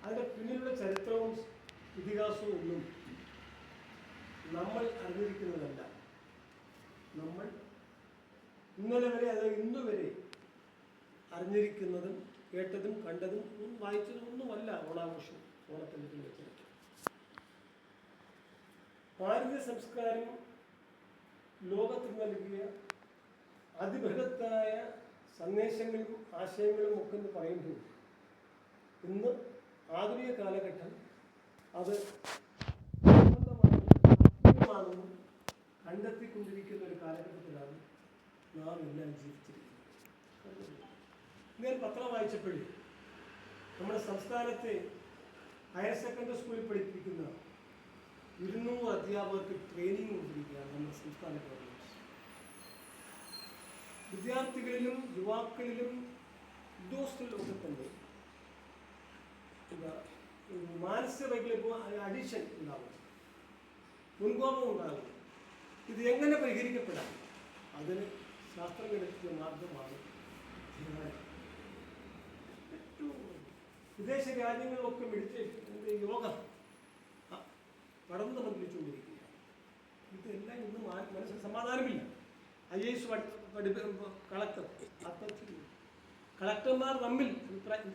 അതിൻ്റെ പിന്നിലുള്ള ചരിത്രവും ഇതിഹാസവും ഒന്നും നമ്മൾ അറിഞ്ഞിരിക്കുന്നതല്ല. നമ്മൾ ഇന്നലെ വരെ അതായത് ഇന്നുവരെ അറിഞ്ഞിരിക്കുന്നതും കേട്ടതും കണ്ടതും വായിച്ചതും ഒന്നുമല്ല ഓണാഘോഷം, ഓണത്തിൻ്റെ വെച്ചത്. ഭാരതീയ സംസ്കാരം ലോകത്തിന് നൽകിയ അതിബൃഹത്തായ സന്ദേശങ്ങളും ആശയങ്ങളും ഒക്കെ എന്ന് പറയുമ്പോൾ ഇന്ന് ആധുനിക കാലഘട്ടം അത് ആണെന്നും കണ്ടെത്തിക്കൊണ്ടിരിക്കുന്ന ഒരു കാലഘട്ടത്തിലാണ് നാം എല്ലാം ജീവിച്ചിരിക്കുന്നത്. ഇന്നലെ പത്രം വായിച്ചപ്പോഴേ നമ്മുടെ സംസ്ഥാനത്തെ ഹയർ സെക്കൻഡറി സ്കൂളിൽ പഠിപ്പിക്കുന്ന 200 അധ്യാപകർക്ക് ട്രെയിനിങ് കൊടുത്തിരിക്കുകയാണ് നമ്മുടെ സംസ്ഥാന ഗവൺമെൻറ്. വിദ്യാർത്ഥികളിലും യുവാക്കളിലും ഉദ്യോഗസ്ഥരിലും ഒക്കെ തന്നെ മാനസിക വൈകല്യം അഡിക്ഷൻ ഉണ്ടാകും, മുൻകോപം ഉണ്ടാകും. ഇത് എങ്ങനെ പരിഹരിക്കപ്പെടാം? അതിന് ശാസ്ത്രം കണ്ടെത്തിയ മാർഗമാണ് ധ്യാനം. ഏറ്റവും വിദേശ രാജ്യങ്ങളിലൊക്കെ യോഗ പടർന്നു പതിപ്പിച്ചുകൊണ്ടിരിക്കുകയാണ്. ഇതെല്ലാം ഇന്ന് മനസ്സിന് സമാധാനമില്ല. IAS കളക്ടർ കളക്ടർമാർ തമ്മിൽ അഭിപ്രായം